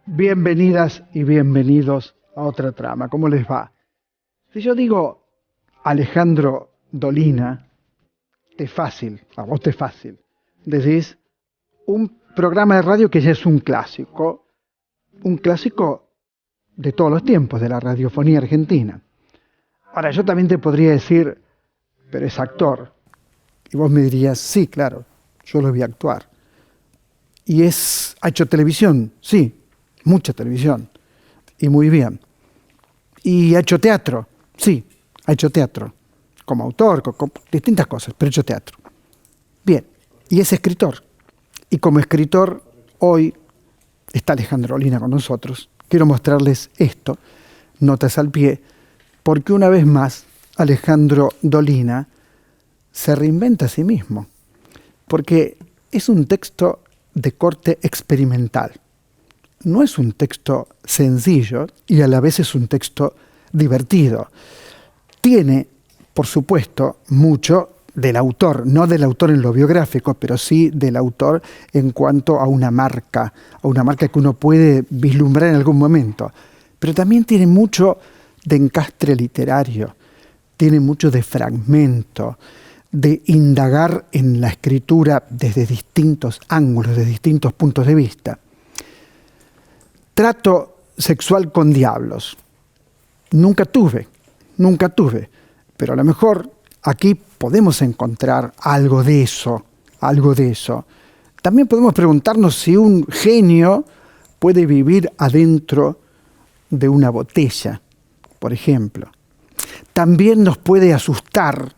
Bienvenidas y bienvenidos a otra trama. ¿Cómo les va? Si yo digo Alejandro Dolina, te fácil, a vos te fácil. Decís un programa de radio que ya es un clásico de todos los tiempos de la radiofonía argentina. Ahora, yo también te podría decir, pero es actor. Y vos me dirías, sí, claro, yo lo vi actuar. ¿Y ha hecho televisión? Sí, mucha televisión. Y muy bien. ¿Y ha hecho teatro? Sí, ha hecho teatro. Como autor, con distintas cosas, pero ha hecho teatro. Bien. Y es escritor. Y como escritor, hoy está Alejandro Dolina con nosotros. Quiero mostrarles esto, notas al pie, porque una vez más Alejandro Dolina se reinventa a sí mismo. Porque es un texto de corte experimental. No es un texto sencillo y a la vez es un texto divertido. Tiene, por supuesto, mucho del autor, no del autor en lo biográfico, pero sí del autor en cuanto a una marca que uno puede vislumbrar en algún momento. Pero también tiene mucho de encastre literario, tiene mucho de fragmento, de indagar en la escritura desde distintos ángulos, desde distintos puntos de vista. Trato sexual con diablos. Nunca tuve, pero a lo mejor aquí podemos encontrar algo de eso. También podemos preguntarnos si un genio puede vivir adentro de una botella, por ejemplo. También nos puede asustar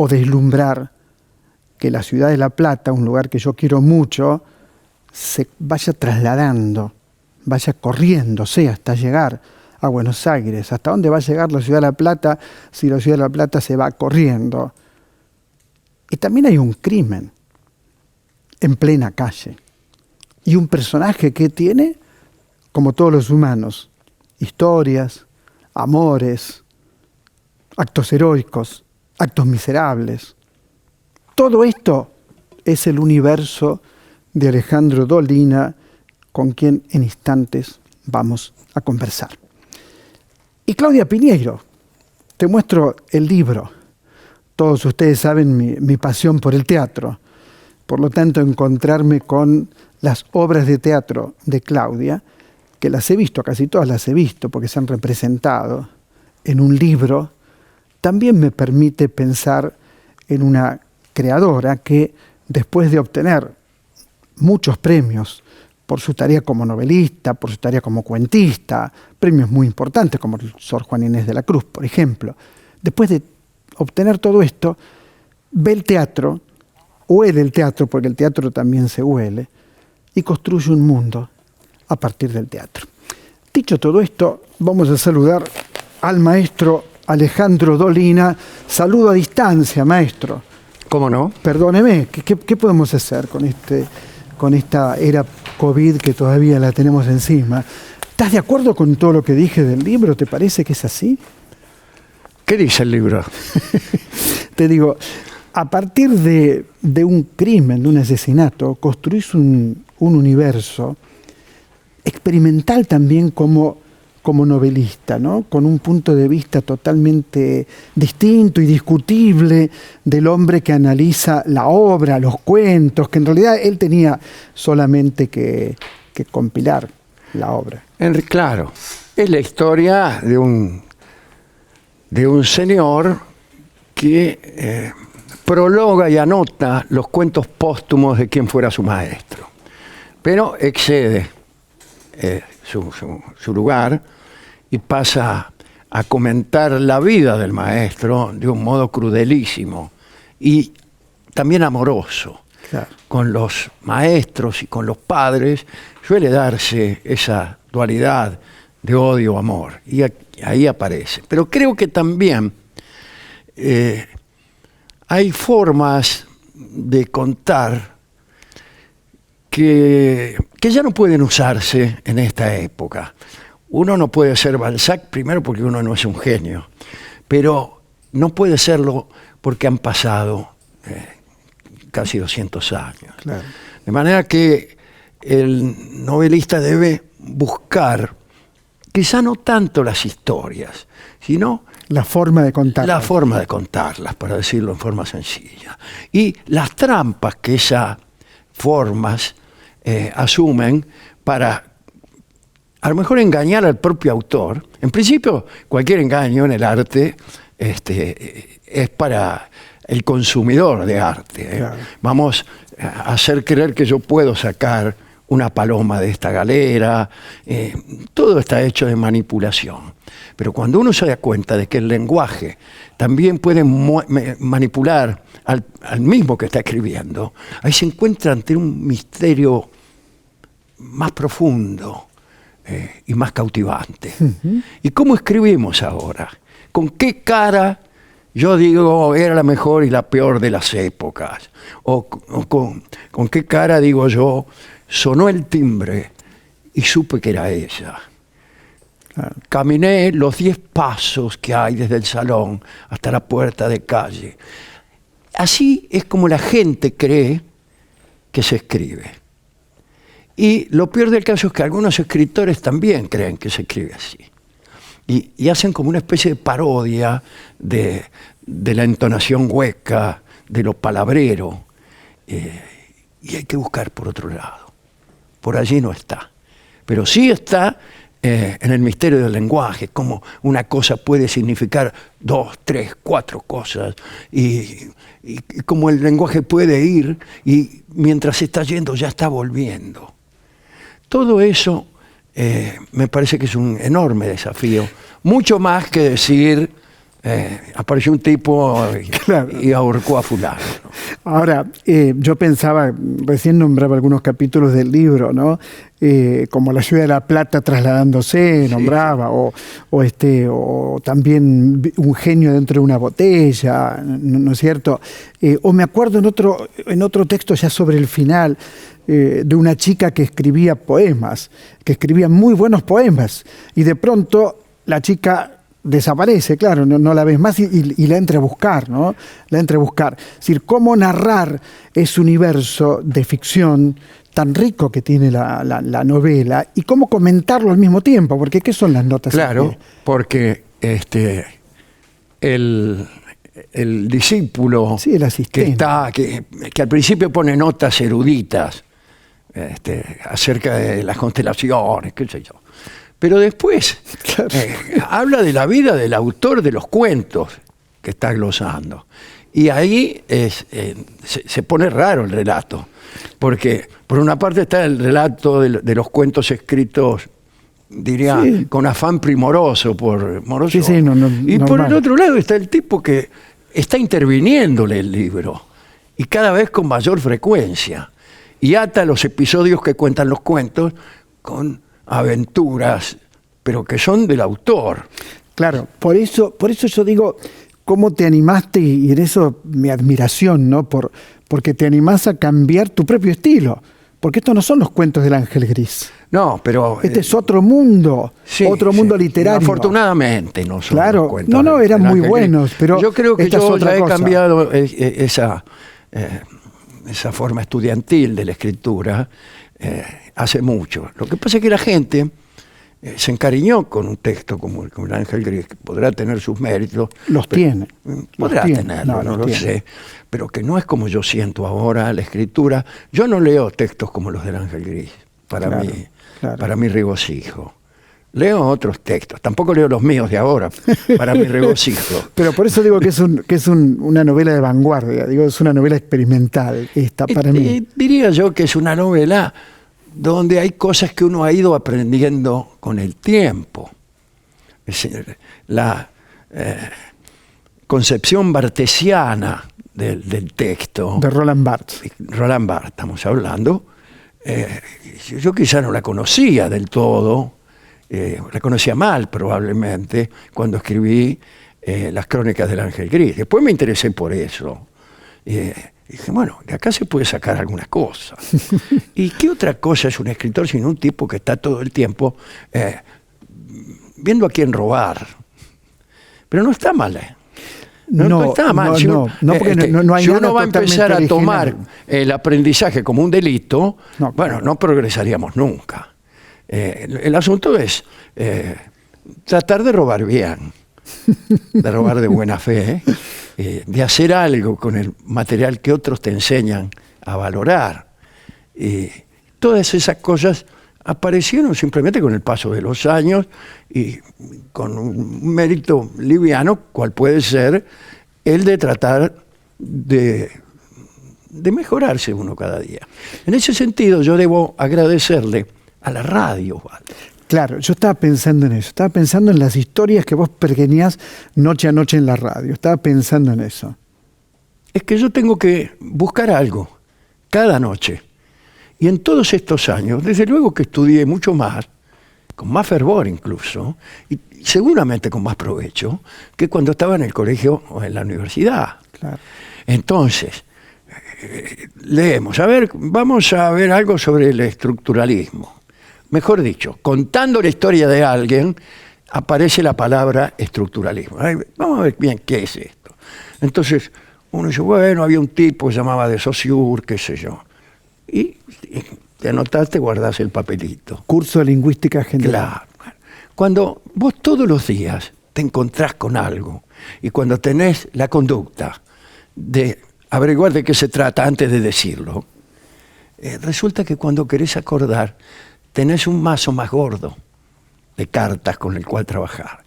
o deslumbrar que la ciudad de La Plata, un lugar que yo quiero mucho, se vaya trasladando, vaya corriéndose hasta llegar a Buenos Aires. ¿Hasta dónde va a llegar la ciudad de La Plata si la ciudad de La Plata se va corriendo? Y también hay un crimen en plena calle. Y un personaje que tiene, como todos los humanos, historias, amores, actos heroicos, actos miserables. Todo esto es el universo de Alejandro Dolina, con quien en instantes vamos a conversar. Y Claudia Piñeiro, te muestro el libro. Todos ustedes saben mi pasión por el teatro. Por lo tanto, encontrarme con las obras de teatro de Claudia, que las he visto, casi todas las he visto, porque se han representado en un libro, también me permite pensar en una creadora que, después de obtener muchos premios por su tarea como novelista, por su tarea como cuentista, premios muy importantes como el Sor Juana Inés de la Cruz, por ejemplo, después de obtener todo esto, ve el teatro, huele el teatro, porque el teatro también se huele, y construye un mundo a partir del teatro. Dicho todo esto, vamos a saludar al maestro Alejandro Dolina. Saludo a distancia, maestro. ¿Cómo no? Perdóneme, ¿qué podemos hacer con esta era COVID que todavía la tenemos encima? ¿Estás de acuerdo con todo lo que dije del libro? ¿Te parece que es así? ¿Qué dice el libro? Te digo, a partir de un crimen, de un asesinato, construís un universo experimental también como novelista, ¿no? Con un punto de vista totalmente distinto y discutible del hombre que analiza la obra, los cuentos, que en realidad él tenía solamente que compilar la obra. Claro, es la historia de un señor que prologa y anota los cuentos póstumos de quien fuera su maestro, pero excede su lugar y pasa a comentar la vida del maestro de un modo crudelísimo y también amoroso. Claro. Con los maestros y con los padres suele darse esa dualidad de odio-amor, y ahí aparece. Pero creo que también hay formas de contar que ya no pueden usarse en esta época. Uno no puede ser Balzac, primero porque uno no es un genio, pero no puede serlo porque han pasado casi 200 años. Claro. De manera que el novelista debe buscar, quizá no tanto las historias, sino la forma de contarlas. La forma de contarlas, para decirlo en forma sencilla. Y las trampas que esas formas asumen para, a lo mejor, engañar al propio autor. En principio, cualquier engaño en el arte es para el consumidor de arte. Claro. Vamos a hacer creer que yo puedo sacar una paloma de esta galera. Todo está hecho de manipulación. Pero cuando uno se da cuenta de que el lenguaje también puede manipular al mismo que está escribiendo, ahí se encuentra ante un misterio más profundo y más cautivante. Uh-huh. ¿Y cómo escribimos ahora? ¿Con qué cara yo digo era la mejor y la peor de las épocas? ¿O con qué cara digo yo sonó el timbre y supe que era ella? Caminé los 10 pasos que hay desde el salón hasta la puerta de calle. Así es como la gente cree que se escribe. Y lo peor del caso es que algunos escritores también creen que se escribe así. Y hacen como una especie de parodia de la entonación hueca, de lo palabrero. Y hay que buscar por otro lado. Por allí no está. Pero sí está en el misterio del lenguaje, cómo una cosa puede significar 2, 3, 4 cosas, y cómo el lenguaje puede ir y mientras está yendo ya está volviendo. Todo eso me parece que es un enorme desafío, mucho más que decir apareció un tipo y ahorcó a fulano, ¿no? Ahora, yo pensaba, recién nombraba algunos capítulos del libro, ¿no? Como la ciudad de La Plata trasladándose, nombraba, sí. O también un genio dentro de una botella, ¿no es cierto? O me acuerdo en otro texto ya sobre el final, de una chica que escribía poemas, que escribía muy buenos poemas, y de pronto la chica desaparece, claro, no la ves más y la entra a buscar, ¿no? La entra a buscar. Es decir, cómo narrar ese universo de ficción tan rico que tiene la novela y cómo comentarlo al mismo tiempo, porque ¿qué son las notas? Claro, porque el discípulo, sí, el asistente, que al principio pone notas eruditas acerca de las constelaciones, qué sé yo. Pero después habla de la vida del autor de los cuentos que está glosando. Y ahí se pone raro el relato. Porque por una parte está el relato de los cuentos escritos, diría, sí, con afán primoroso por Morozov. Sí, y por el otro lado está el tipo que está interviniéndole el libro. Y cada vez con mayor frecuencia. Y ata los episodios que cuentan los cuentos con aventuras, pero que son del autor. Claro, por eso yo digo, ¿cómo te animaste? Y en eso mi admiración, ¿no? Porque te animás a cambiar tu propio estilo. Porque estos no son los cuentos del Ángel Gris. No, pero este es otro mundo, sí, otro mundo literario. Afortunadamente no son claro, los cuentos. No, eran muy buenos, pero yo creo que yo ya he cambiado esa forma estudiantil de la escritura hace mucho. Lo que pasa es que la gente se encariñó con un texto como el Ángel Gris, que podrá tener sus méritos. Podrá tenerlo, no lo sé. Pero que no es como yo siento ahora la escritura. Yo no leo textos como los del Ángel Gris, para mi regocijo. Leo otros textos, tampoco leo los míos de ahora, para mi regocijo. Pero por eso digo que es una novela de vanguardia, es una novela experimental esta para mí. Diría yo que es una novela donde hay cosas que uno ha ido aprendiendo con el tiempo. Es decir, la concepción barthesiana del texto. De Roland Barthes. Roland Barthes, estamos hablando. Yo quizá no la conocía del todo. La conocía mal probablemente cuando escribí las crónicas del Ángel Gris. Después me interesé por eso. Dije, bueno, de acá se puede sacar alguna cosa. ¿Y qué otra cosa es un escritor sino un tipo que está todo el tiempo viendo a quién robar? Pero no está mal, No está mal. Porque no hay si nada uno va a empezar a tomar el aprendizaje como un delito, bueno, no progresaríamos nunca. El asunto es tratar de robar bien, de robar de buena fe, de hacer algo con el material que otros te enseñan a valorar. Y todas esas cosas aparecieron simplemente con el paso de los años y con un mérito liviano, cual puede ser el de tratar de mejorarse uno cada día. En ese sentido, yo debo agradecerle a la radio, Osvaldo. Claro, yo estaba pensando en eso, estaba pensando en las historias que vos pergeñás noche a noche en la radio, estaba pensando en eso. Es que yo tengo que buscar algo cada noche. Y en todos estos años, desde luego que estudié mucho más, con más fervor incluso, y seguramente con más provecho, que cuando estaba en el colegio o en la universidad. Claro. Entonces, leemos. A ver, vamos a ver algo sobre el estructuralismo. Mejor dicho, contando la historia de alguien, aparece la palabra estructuralismo. Vamos a ver bien qué es esto. Entonces, uno dice, bueno, había un tipo que se llamaba de Saussure, qué sé yo. Y te anotaste, guardás el papelito. Curso de lingüística general. Claro. Cuando vos todos los días te encontrás con algo y cuando tenés la conducta de averiguar de qué se trata antes de decirlo, resulta que cuando querés acordar tenés un mazo más gordo de cartas con el cual trabajar.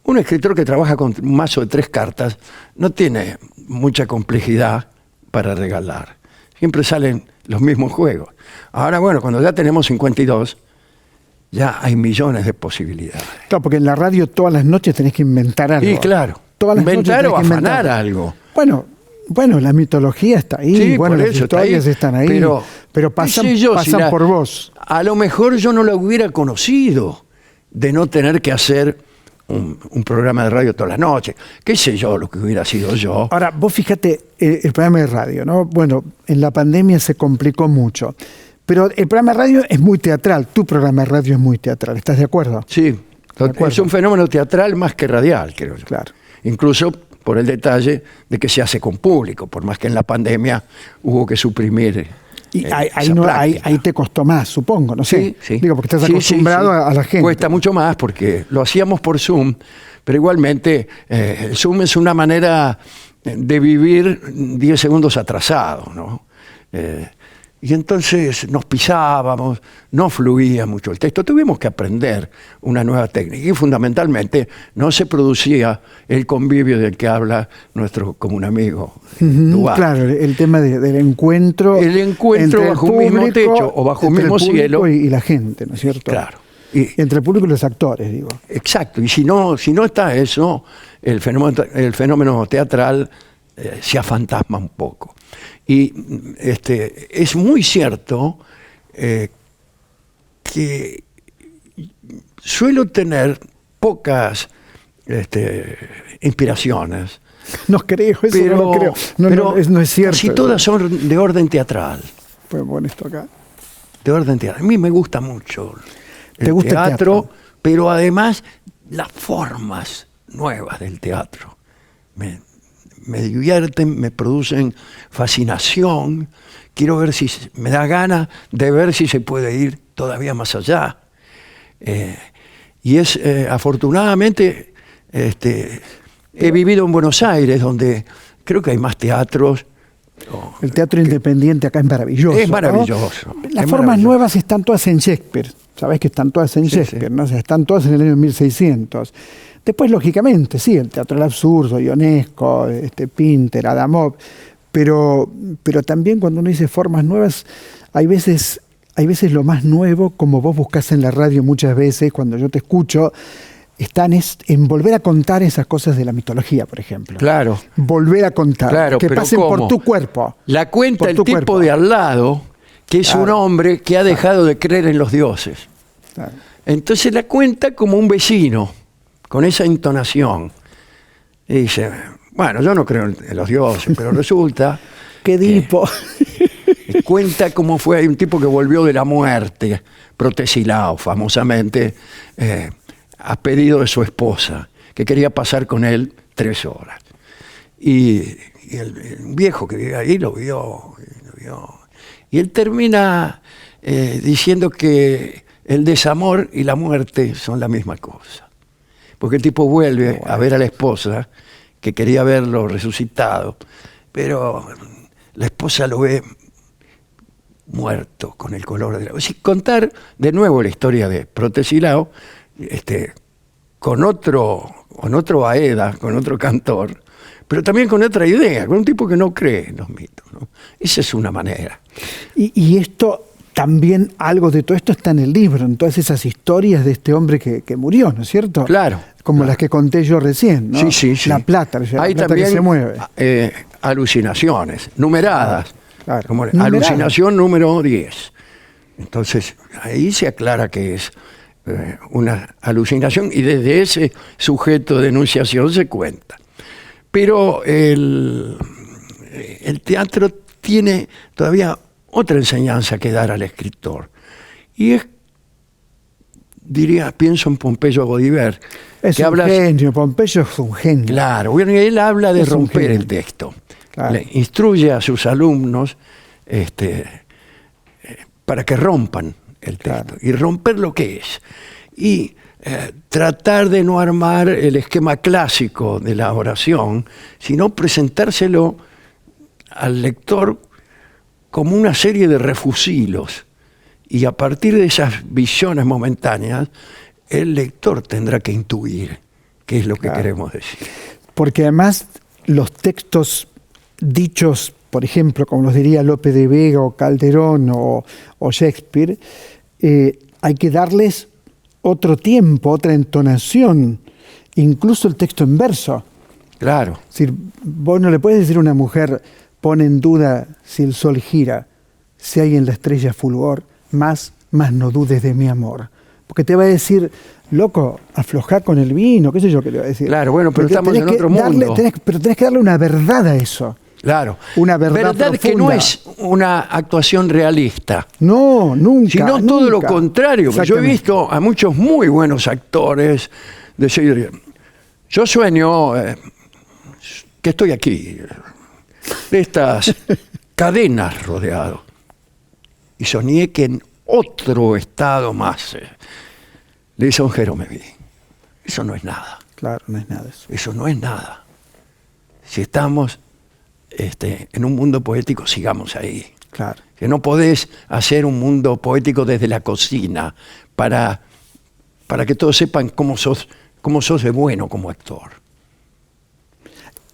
Un escritor que trabaja con un mazo de 3 cartas no tiene mucha complejidad para regalar. Siempre salen los mismos juegos. Ahora, bueno, cuando ya tenemos 52, ya hay millones de posibilidades. Claro, porque en la radio todas las noches tenés que inventar algo. Sí, claro. Todas las Inventar noches o tenés que afanar inventar algo. Bueno, la mitología está ahí, Sí, bueno, por las eso, historias está ahí, están ahí, pero pasan, qué sé yo, pasan por vos. A lo mejor yo no la hubiera conocido de no tener que hacer un programa de radio todas las noches. Qué sé yo lo que hubiera sido yo. Ahora, vos fíjate el programa de radio, ¿no? Bueno, en la pandemia se complicó mucho, pero el programa de radio es muy teatral, tu programa de radio es muy teatral, ¿estás de acuerdo? Sí, es un fenómeno teatral más que radial, creo yo. Claro. Incluso por el detalle de que se hace con público, por más que en la pandemia hubo que suprimir. Y ahí te costó más, supongo, no sé. Sí. Digo, porque estás acostumbrado a la gente. Cuesta mucho más porque lo hacíamos por Zoom, pero igualmente el Zoom es una manera de vivir 10 segundos atrasado, ¿no? Y entonces nos pisábamos, no fluía mucho el texto. Tuvimos que aprender una nueva técnica y fundamentalmente no se producía el convivio del que habla nuestro común amigo. Duarte. Claro, el tema del encuentro. El encuentro bajo un mismo techo o bajo un mismo cielo. Y la gente, ¿no es cierto? Claro. Entre el público y los actores, digo. Exacto. Y si no está eso, el fenómeno teatral se afantasma un poco. Y es muy cierto que suelo tener pocas inspiraciones. No creo, eso pero, no lo creo. No es cierto. Casi todas son de orden teatral. Pues bueno, esto acá. De orden teatral. A mí me gusta mucho ¿Te gusta el teatro? Pero además las formas nuevas del teatro. Me divierten, me producen fascinación. Quiero ver si me da ganas de ver si se puede ir todavía más allá. Y es afortunadamente he vivido en Buenos Aires, donde creo que hay más teatros. El teatro independiente acá es maravilloso. Es maravilloso. ¿no? Las formas nuevas están todas en Shakespeare. Sabés que están todas en Shakespeare, ¿no? O sea, están todas en el año 1600. Después, lógicamente, sí, el teatro del absurdo, Ionesco, Pinter, Adamov, pero también cuando uno dice formas nuevas, hay veces lo más nuevo, como vos buscás en la radio muchas veces, cuando yo te escucho, están en volver a contar esas cosas de la mitología, por ejemplo. Claro. Volver a contar, claro, que pasen ¿cómo? por tu cuerpo. La cuenta el tipo cuerpo. de al lado, que es un hombre que ha dejado de creer en los dioses. Claro. Entonces la cuenta como un vecino, con esa entonación. Y dice, bueno, yo no creo en los dioses, pero resulta... ¿Qué tipo? Cuenta cómo fue, hay un tipo que volvió de la muerte, Protesilao, famosamente, a pedido de su esposa, que quería pasar con él 3 horas. Y el viejo que vive ahí lo vio. Y él termina diciendo que el desamor y la muerte son la misma cosa. Porque el tipo vuelve a ver a la esposa, que quería verlo resucitado, pero la esposa lo ve muerto, con el color de la... Es decir, contar de nuevo la historia de Protesilao, con otro Aeda, con otro cantor, pero también con otra idea, con un tipo que no cree en los mitos, ¿no? Esa es una manera. Y esto también, algo de todo esto está en el libro, en todas esas historias de este hombre que murió, ¿no es cierto? Claro. Como claro. las que conté yo recién, ¿no? Sí. La plata, Hay la plata también que se mueve. Alucinaciones, numeradas. Claro. Como Numerada. alucinación número 10. Entonces, ahí se aclara que es una alucinación y desde ese sujeto de enunciación se cuenta. Pero el teatro tiene todavía otra enseñanza que dar al escritor. Y es, pienso en Pompeyo Godibert. Es que un genio, Pompeyo es un genio. Claro, bueno, él habla de Es un romper genio. el texto. Claro. Le instruye a sus alumnos para que rompan el texto. Claro. Y romper lo que es. Y tratar de no armar el esquema clásico de la oración, sino presentárselo al lector como una serie de refusilos. Y a partir de esas visiones momentáneas, el lector tendrá que intuir qué es lo que Claro. queremos decir. Porque además los textos dichos, por ejemplo, como los diría Lope de Vega o Calderón o Shakespeare, hay que darles otro tiempo, otra entonación, incluso el texto en verso. Claro. Es decir, vos no le puedes decir a una mujer, pone en duda si el sol gira, si hay en la estrella fulgor, más no dudes de mi amor. Porque te va a decir, loco, aflojá con el vino, qué sé yo qué le va a decir. Claro, bueno, pero Porque estamos tenés en que otro darle- mundo. pero tenés que darle una verdad a eso. Claro. Una verdad que no profunda. es una actuación realista, No, nunca. sino todo lo nunca. contrario. Porque yo he Exactamente. visto a muchos muy buenos actores decir, yo sueño que estoy aquí, de estas cadenas rodeado. Y soñé que en otro estado más, lisonjero me vi. Eso no es nada. Claro, no es nada eso. Eso no es nada. Si estamos en un mundo poético, sigamos ahí. Claro. Que no podés hacer un mundo poético desde la cocina para que todos sepan cómo sos de bueno como actor.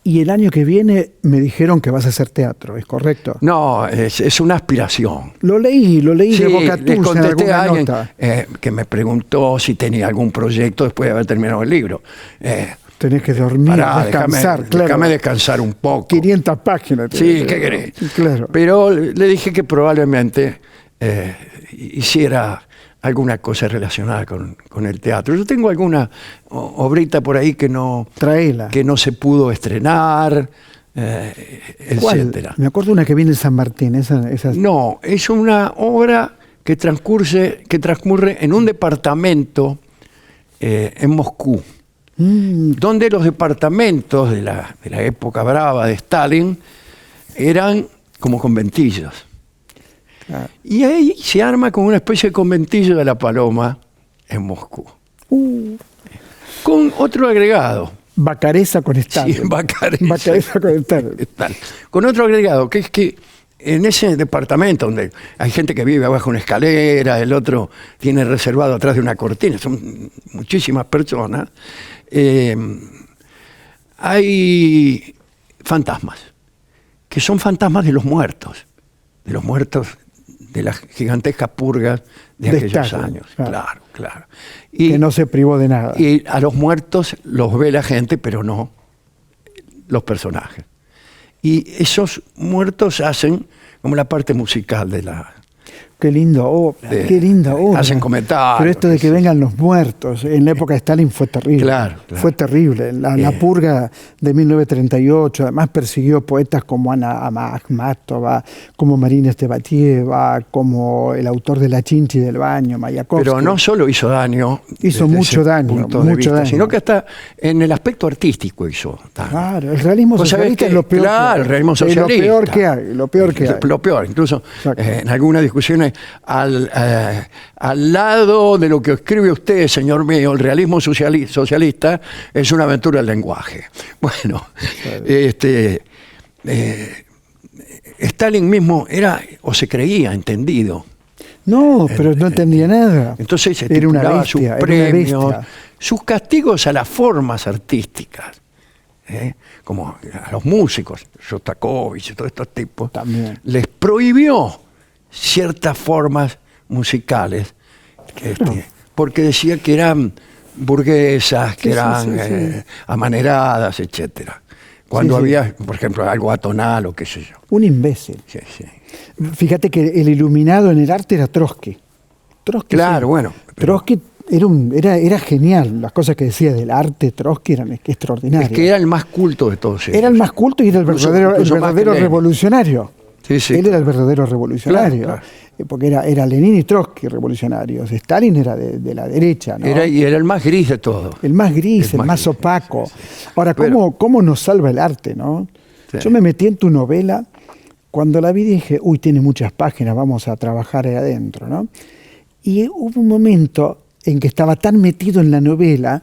Y el año que viene me dijeron que vas a hacer teatro, ¿es correcto? No, es una aspiración. Lo leí Sí, de boca les tuya en contesté a alguna alguien nota. que me preguntó si tenía algún proyecto después de haber terminado el libro. Tenés que dormir, Pará, descansar, claro. déjame descansar un poco. 500 páginas. Sí, ¿qué querés? Claro. Pero le dije que probablemente hiciera alguna cosa relacionada con el teatro. Yo tengo alguna obrita por ahí que no Traela. se pudo estrenar, ¿Cuál? etcétera. Me acuerdo una que viene en San Martín. Esa. No, es una obra que transcurre en un departamento en Moscú, donde los departamentos de la época brava de Stalin eran como conventillos. Claro. Y ahí se arma como una especie de conventillo de la Paloma en Moscú. Con otro agregado. Bacareza con Stalin. Sí, Bacareza. Bacareza con Stalin. Con otro agregado, que es que en ese departamento donde hay gente que vive abajo de una escalera, el otro tiene reservado atrás de una cortina, son muchísimas personas, hay fantasmas, que son fantasmas de los muertos de las gigantescas purgas de aquellos Stalin, años. claro. Claro. Que no se privó de nada. Y a los muertos los ve la gente, pero no los personajes. Y esos muertos hacen como la parte musical de la... Qué linda obra, de- qué linda obra. hacen comentarios, Pero esto de qué que sé vengan los muertos, en la época de Stalin fue terrible. Claro. Fue terrible. La purga de 1938, además persiguió poetas como Ana Akhmatova, como Marina Estebatieva, como el autor de La Chinchi del Baño, Mayakovsky. Pero no solo hizo daño, Hizo desde mucho ese daño, punto de mucho vista, daño. sino que hasta en el aspecto artístico hizo daño. Claro, el realismo Vos sabés socialista que- es lo peor claro, que hay. el realismo Es socialista. lo peor que hay, lo peor que hay. Lo peor, incluso Exacto. en algunas discusiones pone al lado de lo que escribe usted, señor mío, el realismo socialista es una aventura del lenguaje. Bueno, Stalin mismo era o se creía entendido. No, pero no entendía nada. Entonces se Era una titulaba sus bestia, era una premios, bestia. sus castigos a las formas artísticas, como a los músicos, Shostakovich y todos estos tipos, También. les prohibió ciertas formas musicales, porque decía que eran burguesas, que Sí, sí, eran sí, sí. amaneradas, etcétera. Cuando Sí, sí. había, por ejemplo, algo atonal o qué sé yo. Un imbécil. Sí, sí. Fíjate que el iluminado en el arte era Trotsky. Trotsky, Claro, bueno, pero- Trotsky era genial. Las cosas que decía del arte Trotsky eran extraordinarias. Es que era el más culto de todos ellos. Era el más culto y era el Incluso verdadero más que Lenin. revolucionario. Sí, sí, Él claro. era el verdadero revolucionario. Claro, Porque era Lenin y Trotsky revolucionarios. Stalin era de la derecha, ¿no? Y era el más gris de todo. El más gris, el más gris, opaco. sí, sí. Ahora, Pero- ¿cómo nos salva el arte, no? Sí. Yo me metí en tu novela, cuando la vi dije, uy, tiene muchas páginas, vamos a trabajar ahí adentro, ¿no? Y hubo un momento en que estaba tan metido en la novela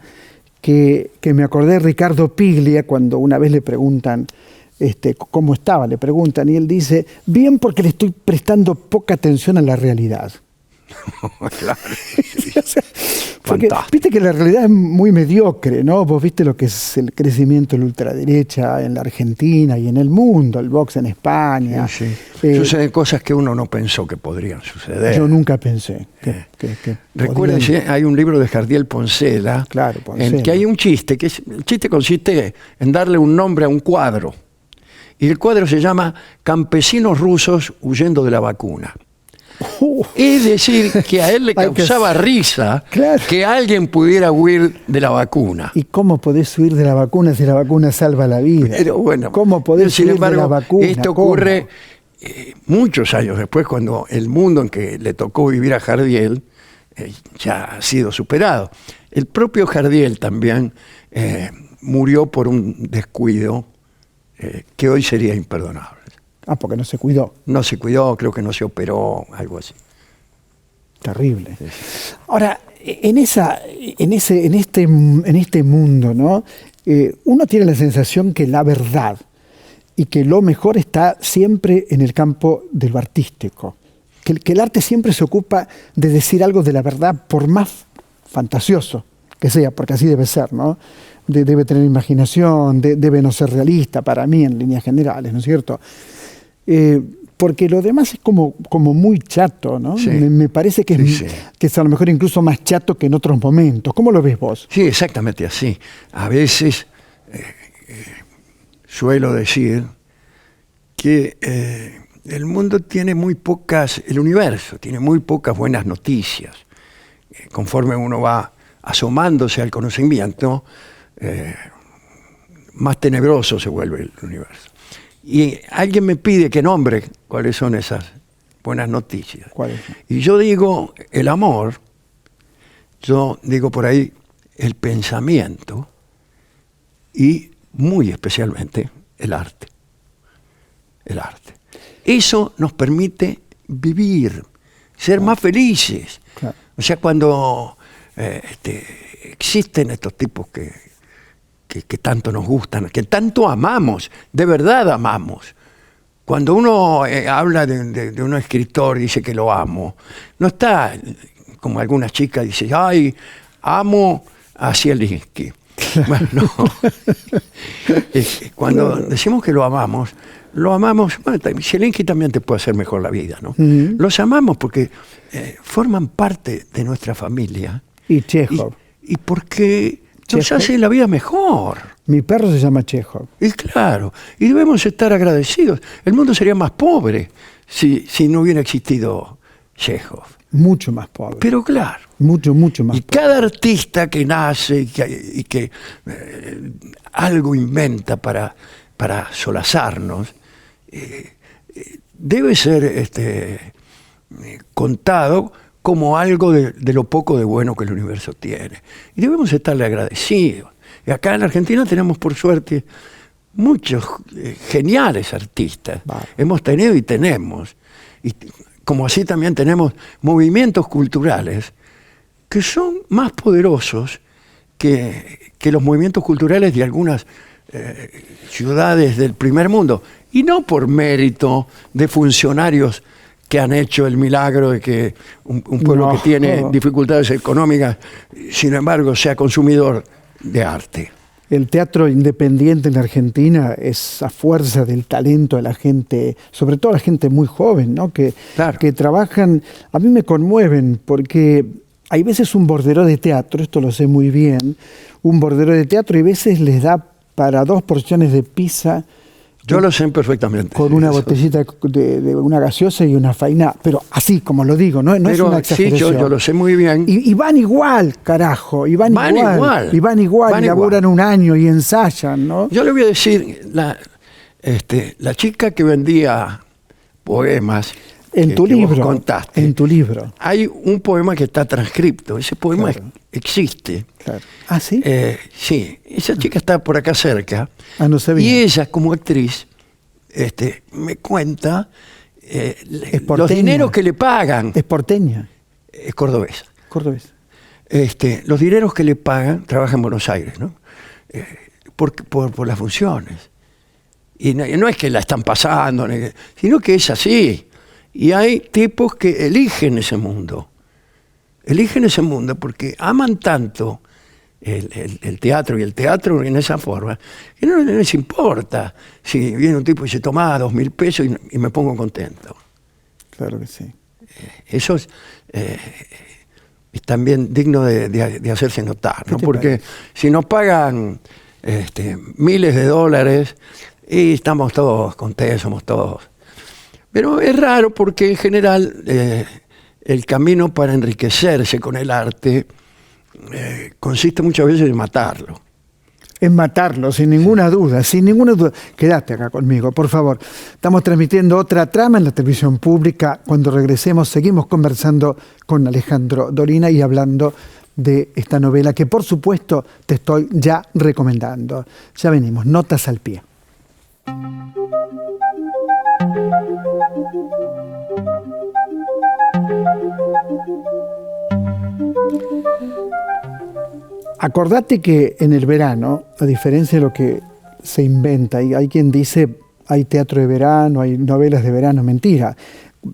que me acordé de Ricardo Piglia cuando una vez le preguntan cómo estaba, le preguntan, y él dice, bien porque le estoy prestando poca atención a la realidad. Claro. O sea, porque Fantástico. viste que la realidad es muy mediocre, ¿no? Vos viste lo que es el crecimiento de la ultraderecha en la Argentina y en el mundo, el Vox en España. Sí, sí. Eh, Suceden cosas que uno no pensó que podrían suceder. Yo nunca pensé que Recuérdense, hay un libro de Jardiel Poncela, Claro, Poncela. en que hay un chiste, el chiste consiste en darle un nombre a un cuadro. Y el cuadro se llama Campesinos rusos huyendo de la vacuna. Es decir, que a él le Hay que- causaba risa Claro. que alguien pudiera huir de la vacuna. ¿Y cómo podés huir de la vacuna si la vacuna salva la vida? Pero bueno, ¿Cómo podés sin huir embargo, de la vacuna? esto ¿Cómo? ocurre muchos años después, cuando el mundo en que le tocó vivir a Jardiel ya ha sido superado. El propio Jardiel también murió por un descuido que hoy sería imperdonable. Porque no se cuidó. No se cuidó, creo que no se operó, algo así. Terrible. Ahora, en este mundo, ¿no? Uno tiene la sensación que la verdad y que lo mejor está siempre en el campo de lo artístico. Que el arte siempre se ocupa de decir algo de la verdad, por más fantasioso que sea, porque así debe ser, ¿no? Debe tener imaginación, debe no ser realista para mí en líneas generales, ¿no es cierto? Porque lo demás es como muy chato, ¿no? Sí. Me parece que Sí, sí. que es a lo mejor incluso más chato que en otros momentos. ¿Cómo lo ves vos? Sí, exactamente así. A veces suelo decir que el mundo tiene el universo tiene muy pocas buenas noticias. Conforme uno va asomándose al conocimiento, más tenebroso se vuelve el universo. Y alguien me pide que nombre cuáles son esas buenas noticias. ¿Cuáles? Y yo digo el amor, yo digo por ahí el pensamiento y muy especialmente el arte. El arte. Eso nos permite vivir, ser más felices. Claro. O sea, cuando existen estos tipos que tanto nos gustan, que tanto amamos, de verdad amamos. Cuando uno habla de un escritor y dice que lo amo, no está como algunas chicas dicen, ay, amo a Zielinski. Bueno, no. Cuando decimos que lo amamos, bueno, Zielinski también te puede hacer mejor la vida, ¿no? Ujú. Los amamos porque forman parte de nuestra familia. Y Chekhov. Y porque nos Chekhov. hace la vida mejor. Mi perro se llama Chekhov. Y claro, y debemos estar agradecidos. El mundo sería más pobre si no hubiera existido Chekhov. Mucho más pobre. Pero claro, Mucho más y cada artista que nace y que algo inventa para solazarnos, debe ser contado como algo de lo poco de bueno que el universo tiene. Y debemos estarle agradecidos. Y acá en Argentina tenemos, por suerte, muchos geniales artistas. Vale. Hemos tenido y tenemos. Y como así también tenemos movimientos culturales que son más poderosos que los movimientos culturales de algunas ciudades del primer mundo, y no por mérito de funcionarios que han hecho el milagro de que un pueblo que tiene dificultades económicas, sin embargo, sea consumidor de arte. El teatro independiente en Argentina es a fuerza del talento de la gente, sobre todo la gente muy joven, ¿no? Claro. Que trabajan. A mí me conmueven porque hay veces un bordero de teatro, esto lo sé muy bien, un bordero de teatro y a veces les da para 2 porciones de pizza. Yo lo sé perfectamente. Con una botellita de una gaseosa y una faina, pero así como lo digo, no es una exageración. Sí, yo lo sé muy bien. Y van igual, carajo, y van igual. Y van igual, y laburan un año y ensayan, ¿no? Yo le voy a decir, la chica que vendía poemas, en tu que libro, vos contaste, en tu libro. hay un poema que está transcripto, ese poema Claro. existe. Claro. ¿Ah, sí? Sí, esa chica está por acá cerca. No sabía. Y ella, como actriz, me cuenta los dineros que le pagan. Es porteña. Es cordobesa. Cordobesa. Los dineros que le pagan, trabaja en Buenos Aires, ¿no? Por las funciones. Y no es que la están pasando, sino que es así. Y hay tipos que eligen ese mundo. Eligen ese mundo porque aman tanto el teatro y el teatro en esa forma, que no les importa si viene un tipo y se toma 2.000 pesos y me pongo contento. Claro que sí. Eso es también digno de hacerse notar, ¿no? Porque si nos pagan miles de dólares y estamos todos contentos, somos todos. Pero es raro porque en general el camino para enriquecerse con el arte consiste muchas veces en matarlo. En matarlo, sin ninguna duda, sin ninguna duda. Quédate acá conmigo, por favor. Estamos transmitiendo otra trama en la televisión pública. Cuando regresemos seguimos conversando con Alejandro Dolina y hablando de esta novela que por supuesto te estoy ya recomendando. Ya venimos, notas al pie. Acordate que en el verano, a diferencia de lo que se inventa, y hay quien dice hay teatro de verano, hay novelas de verano, mentira,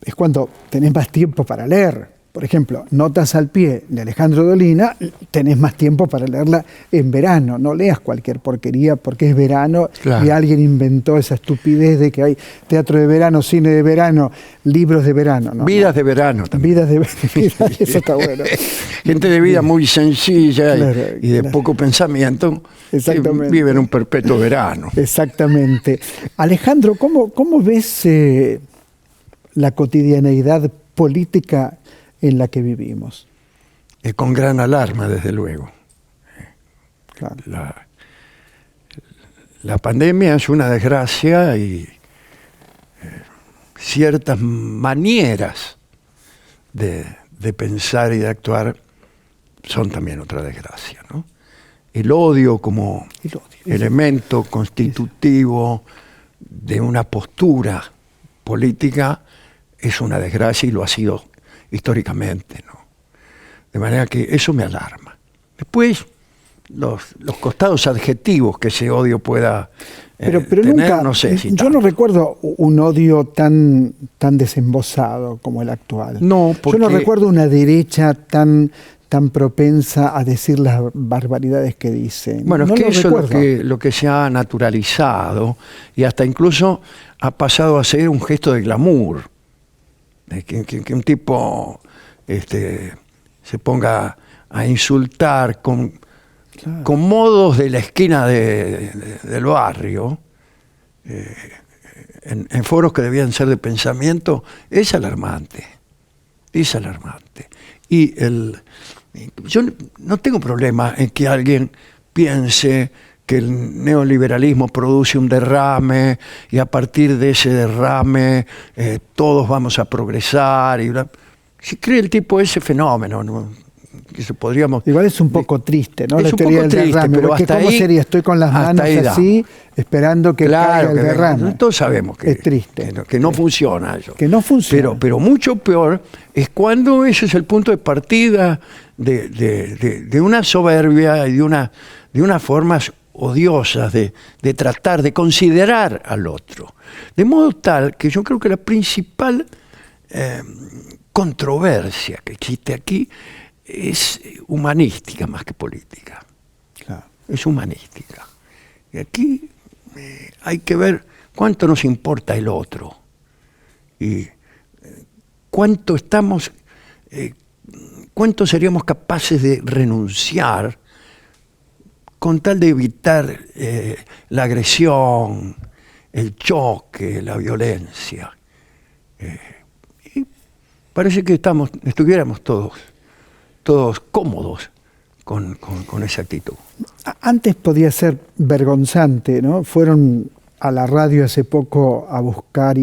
es cuando tenés más tiempo para leer. Por ejemplo, Notas al pie de Alejandro Dolina, tenés más tiempo para leerla en verano. No leas cualquier porquería porque es verano. Claro. Y alguien inventó esa estupidez de que hay teatro de verano, cine de verano, libros de verano. ¿No? Vidas de verano también. Vidas de verano, eso está bueno. Gente de vida muy sencilla, claro, y de poco pensamiento, que viven un perpetuo verano. Exactamente. Alejandro, ¿cómo ves la cotidianeidad política en la que vivimos? Con gran alarma, desde luego. Claro. La pandemia es una desgracia y ciertas maneras de pensar y de actuar son también otra desgracia, ¿no? El odio como elemento constitutivo de una postura política es una desgracia y lo ha sido históricamente, ¿no? De manera que eso me alarma. Después, los costados adjetivos que ese odio pueda pero tener, nunca, no sé si yo no recuerdo un odio tan desembosado como el actual. No, porque yo no recuerdo una derecha tan propensa a decir las barbaridades que dice. Bueno, no es que eso recuerdo. es lo que se ha naturalizado y hasta incluso ha pasado a ser un gesto de glamour. Que un tipo se ponga a insultar con modos de la esquina del barrio, en foros que debían ser de pensamiento, es alarmante. Es alarmante. Y yo no tengo problema en que alguien piense que el neoliberalismo produce un derrame y a partir de ese derrame todos vamos a progresar. Si cree el tipo ese fenómeno, ¿no? que podríamos... Igual es un poco triste, ¿no? Es la un teoría poco del triste, derrame. pero Porque hasta ¿cómo ahí, sería? Estoy con las manos así, esperando que caiga el derrame. Todos sabemos que es triste. Que no funciona eso. Que no funciona. Pero mucho peor es cuando ese es el punto de partida de una soberbia y de unas formas odiosas de tratar de considerar al otro. De modo tal que yo creo que la principal controversia que existe aquí es humanística más que política. Claro. Es humanística. Y aquí hay que ver cuánto nos importa el otro y cuánto seríamos capaces de renunciar con tal de evitar la agresión, el choque, la violencia. Y parece que estuviéramos todos cómodos con esa actitud. Antes podía ser vergonzante, ¿no? Fueron a la radio hace poco a buscar,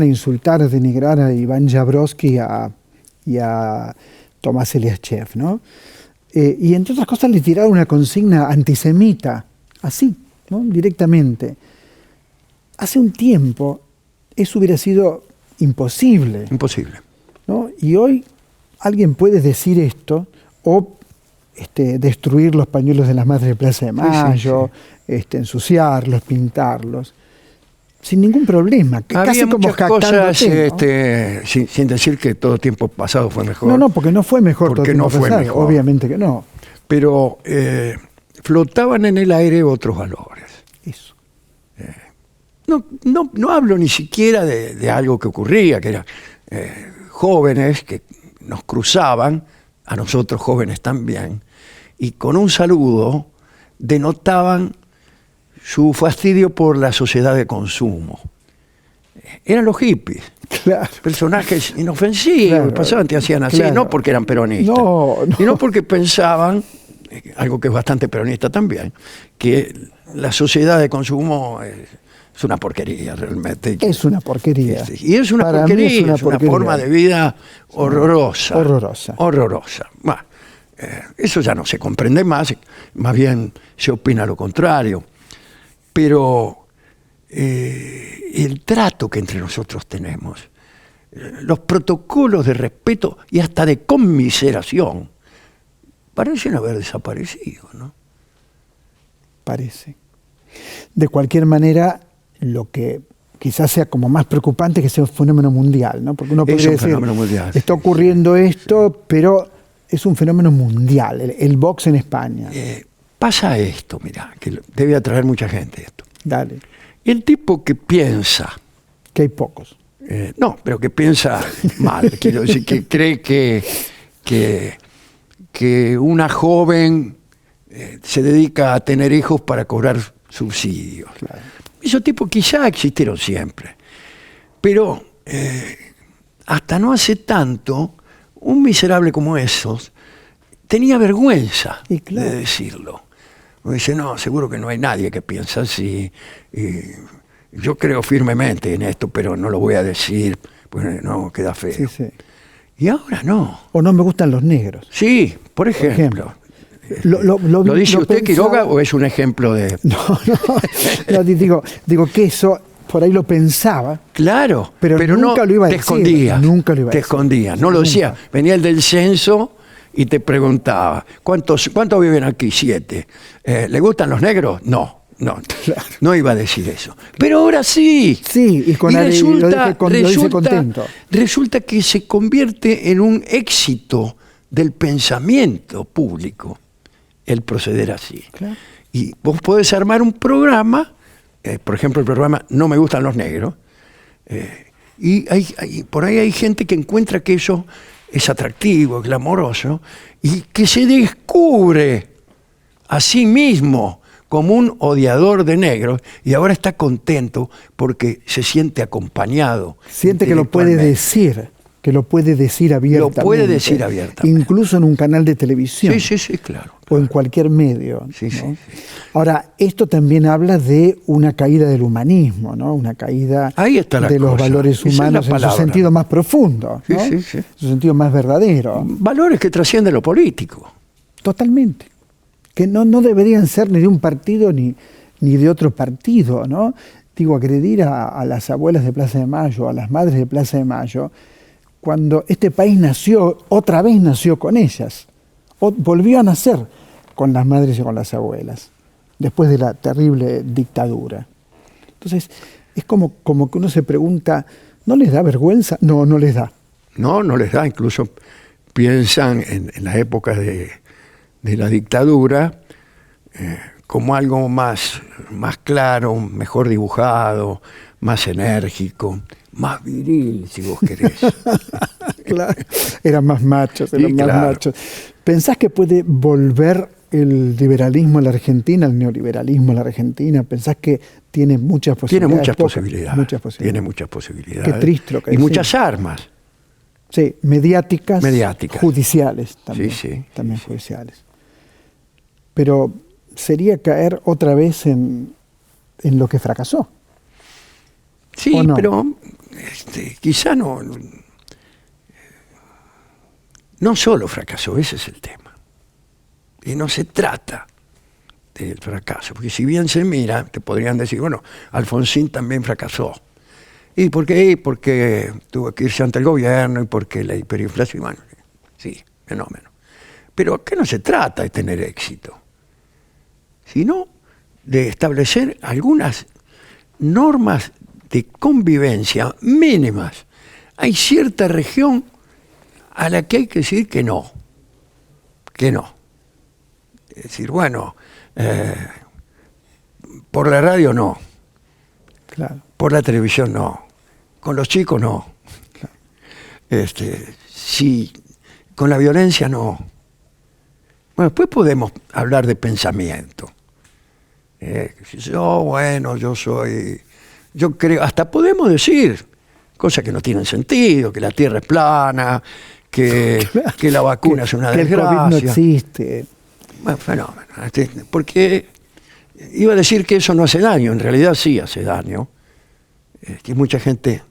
insultar, a denigrar a Iván Jabrowski y a Tomás Eliaschev, ¿no? Y entre otras cosas le tiraron una consigna antisemita, así, ¿no? Directamente. Hace un tiempo eso hubiera sido imposible. Imposible. ¿No? Y hoy alguien puede decir esto o destruir los pañuelos de las Madres de Plaza de Mayo, ensuciarlos, pintarlos, sin ningún problema. Había casi como muchas cosas, ¿no? sin decir que todo tiempo pasado fue mejor. No, porque no fue mejor todo porque tiempo no fue pasado, mejor. obviamente que no. Pero flotaban en el aire otros valores. Eso. No hablo ni siquiera de algo que ocurría, que eran jóvenes que nos cruzaban, a nosotros jóvenes también, y con un saludo denotaban su fastidio por la sociedad de consumo. Eran los hippies, Claro. personajes inofensivos, Claro, que pasaban, te hacían así, claro. no porque eran peronistas, No. sino porque pensaban, algo que es bastante peronista también, que la sociedad de consumo es una porquería realmente. Es una porquería. Y es una Para mí porquería, es una porquería. forma de vida horrorosa. Horrorosa. Horrorosa. Bueno, eso ya no se comprende más bien se opina lo contrario. Pero el trato que entre nosotros tenemos, los protocolos de respeto y hasta de conmiseración, parecen haber desaparecido, ¿no? Parece. De cualquier manera, lo que quizás sea como más preocupante es que sea un fenómeno mundial, ¿no? Porque uno Es podría un decir, fenómeno mundial, está ocurriendo esto, pero es un fenómeno mundial, el box en España. Pasa esto, mira, que debe atraer mucha gente esto. Dale, El tipo que piensa, que hay pocos. no, pero que piensa mal, quiero decir, que cree que una joven se dedica a tener hijos para cobrar subsidios. Claro. Esos tipos quizá existieron siempre, pero hasta no hace tanto, un miserable como esos tenía vergüenza Y claro. de decirlo. Dice, no, seguro que no hay nadie que piensa así. Yo creo firmemente en esto, pero no lo voy a decir, pues no, queda feo. Sí, sí. Y ahora no. O no me gustan los negros. Sí, por ejemplo. Lo dice usted, pensaba- Quiroga, o es un ejemplo de...? No, digo que eso por ahí lo pensaba. Claro, Pero nunca no lo iba a te decir, escondías. nunca lo iba a Te decir. escondías, no lo Nunca. decía. Venía el del censo y te preguntaba, ¿cuántos viven aquí? 7. ¿Le gustan los negros? No. Claro. No iba a decir eso. Pero ahora sí. Sí, y con Ale- lo dice contento. Resulta que se convierte en un éxito del pensamiento público el proceder así. Claro. Y vos podés armar un programa, por ejemplo, el programa No me gustan los negros, y por ahí hay gente que encuentra que eso es atractivo, glamoroso, y que se descubre a sí mismo como un odiador de negros, y ahora está contento porque se siente acompañado. Siente que lo puede intelectualmente. decir. que lo puede decir abiertamente. Lo puede decir abiertamente. Incluso en un canal de televisión. Sí, claro. O en cualquier medio. Sí, ¿no? sí. Ahora, esto también habla de una caída del humanismo, ¿no? Una caída Ahí está la de los cosa. valores Esa es la humanos en su palabra. sentido más profundo, ¿no? Sí. En su sentido más verdadero. Valores que trascienden lo político. Totalmente. Que no deberían ser ni de un partido ni de otro partido, ¿no? Digo, agredir a las abuelas de Plaza de Mayo, a las madres de Plaza de Mayo, cuando este país nació, otra vez nació con ellas. Volvió a nacer con las madres y con las abuelas, después de la terrible dictadura. Entonces, es como que uno se pregunta, ¿no les da vergüenza? No les da. No les da. Incluso piensan en la época de la dictadura como algo más claro, mejor dibujado, más enérgico, más viril, si vos querés. Claro, eran más machos, Sí, claro. machos. ¿Pensás que puede volver el liberalismo en la Argentina, el neoliberalismo en la Argentina? ¿Pensás que tiene muchas posibilidades? Tiene muchas posibilidades. Muchas posibilidades. Tiene muchas posibilidades. Qué triste lo que Y decís. muchas armas. Sí, mediáticas. Judiciales también. Sí. También judiciales. Pero sería caer otra vez en lo que fracasó. Sí, ¿O no? pero quizá no solo fracasó, ese es el tema. Y no se trata del fracaso, porque si bien se mira, te podrían decir, bueno, Alfonsín también fracasó. ¿Y por qué? Porque tuvo que irse ante el gobierno y porque la hiperinflación, bueno, sí, fenómeno. Pero acá no se trata de tener éxito, sino de establecer algunas normas de convivencia mínimas. Hay cierta región a la que hay que decir que no. Es decir, bueno, por la radio no, Claro. por la televisión no, con los chicos no. Claro. Sí, con la violencia no. Bueno, después podemos hablar de pensamiento. Yo creo, hasta podemos decir cosas que no tienen sentido, que la Tierra es plana, que la vacuna es una que desgracia. el COVID no existe. Bueno, fenómeno. Porque iba a decir que eso no hace daño, en realidad sí hace daño. Que mucha gente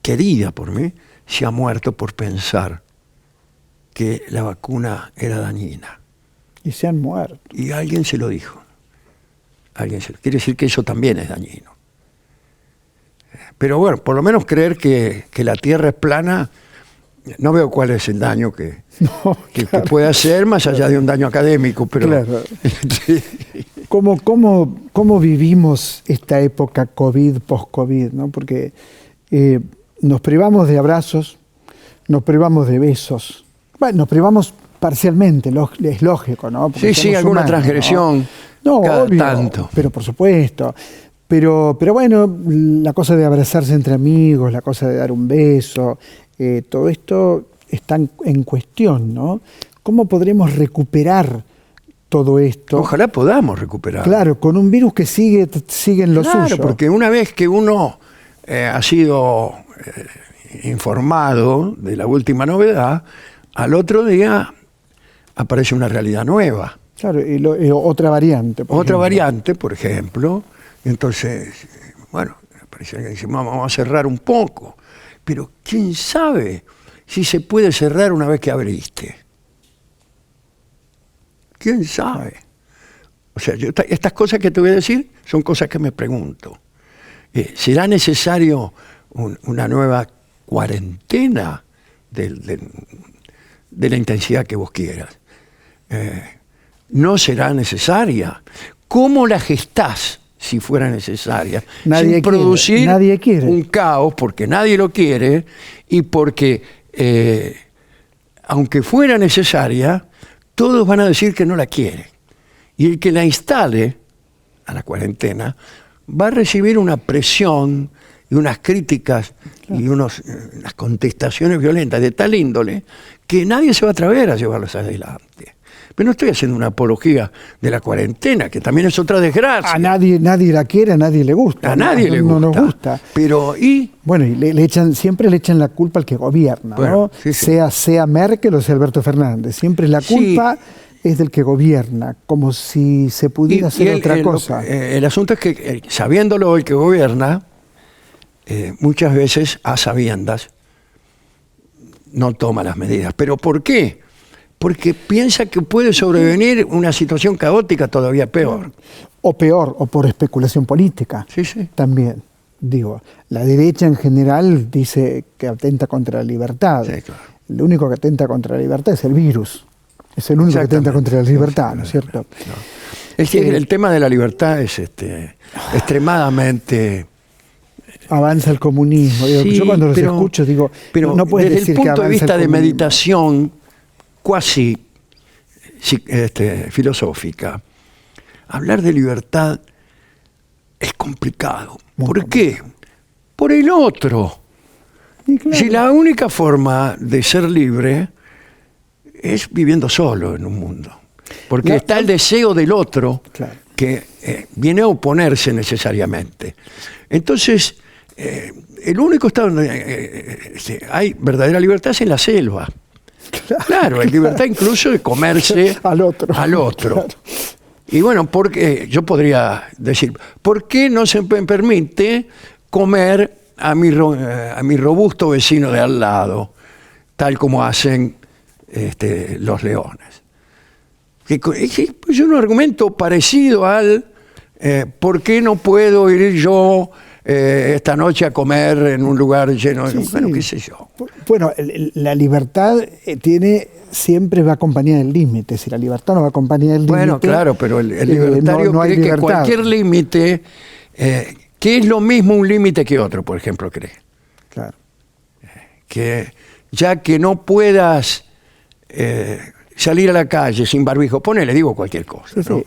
querida por mí se ha muerto por pensar que la vacuna era dañina. Y se han muerto. Y alguien se lo dijo. Quiere decir que eso también es dañino. Pero bueno, por lo menos creer que la Tierra es plana, no veo cuál es el daño que puede hacer, más allá de un daño académico. Pero Claro. Sí. ¿Cómo vivimos esta época COVID, post-COVID? ¿No? Porque nos privamos de abrazos, nos privamos de besos. Bueno, nos privamos parcialmente, es lógico, ¿no? Porque Sí, somos alguna humanos, transgresión. No, cada obvio, tanto. pero por supuesto. Pero bueno, la cosa de abrazarse entre amigos, la cosa de dar un beso, todo esto está en cuestión, ¿no? ¿Cómo podremos recuperar todo esto? Ojalá podamos recuperar. Claro, con un virus que sigue en lo Claro, suyo. porque una vez que uno ha sido informado de la última novedad, al otro día aparece una realidad nueva. Claro, y otra variante. Otra variante, por ejemplo. Entonces, bueno, parece que dice, vamos a cerrar un poco. Pero quién sabe si se puede cerrar una vez que abriste. ¿Quién sabe? O sea, estas cosas que te voy a decir son cosas que me pregunto. ¿Será necesario una nueva cuarentena de la intensidad que vos quieras? ¿No será necesaria? ¿Cómo la gestás si fuera necesaria? Sin producir nadie quiere un caos, porque nadie lo quiere y porque, aunque fuera necesaria, todos van a decir que no la quieren. Y el que la instale a la cuarentena va a recibir una presión y unas críticas y unas contestaciones violentas de tal índole que nadie se va a atrever a llevarlas adelante. Pero no estoy haciendo una apología de la cuarentena, que también es otra desgracia. A nadie la quiere, a nadie le gusta. A nadie le gusta. No nos gusta. Pero, ¿y? Bueno, y siempre le echan la culpa al que gobierna, Bueno, ¿no? sí, sí. Sea Merkel o sea Alberto Fernández. Siempre la culpa es del que gobierna, como si se pudiera hacer otra cosa. El asunto es que, sabiéndolo el que gobierna, muchas veces, a sabiendas, no toma las medidas. ¿Pero por qué? Porque piensa que puede sobrevenir una situación caótica todavía peor. O peor, o por especulación política. Sí, sí. También, digo, la derecha en general dice que atenta contra la libertad. Sí, claro. Lo único que atenta contra la libertad es el virus. Es el único que atenta contra la libertad, ¿no es cierto? No. Es que el tema de la libertad es extremadamente... Avanza el comunismo. Digo, Sí, yo cuando los escucho digo, pero no puedes desde decir el que punto de avanza vista el de comunismo. meditación cuasi filosófica, hablar de libertad es complicado. ¿Por qué? Por el otro. Y claro, Si la única forma de ser libre es viviendo solo en un mundo. Porque está el deseo del otro, claro, que viene a oponerse necesariamente. Entonces, el único estado donde hay verdadera libertad es en la selva. Claro, hay libertad incluso de comerse al otro. Claro. Y bueno, porque yo podría decir, ¿por qué no se me permite comer a mi robusto vecino de al lado, tal como hacen los leones? Es un argumento parecido al ¿por qué no puedo ir yo esta noche a comer en un lugar lleno de... Bueno, qué sé yo. Bueno, la libertad siempre va acompañada del límite. Si la libertad no va acompañada del límite... Bueno, claro, pero el libertario no hay cree que libertad. cualquier límite, que es lo mismo un límite que otro, por ejemplo, cree. Claro. Que ya que no puedas salir a la calle sin barbijo, ponele, digo cualquier cosa, Sí, ¿no?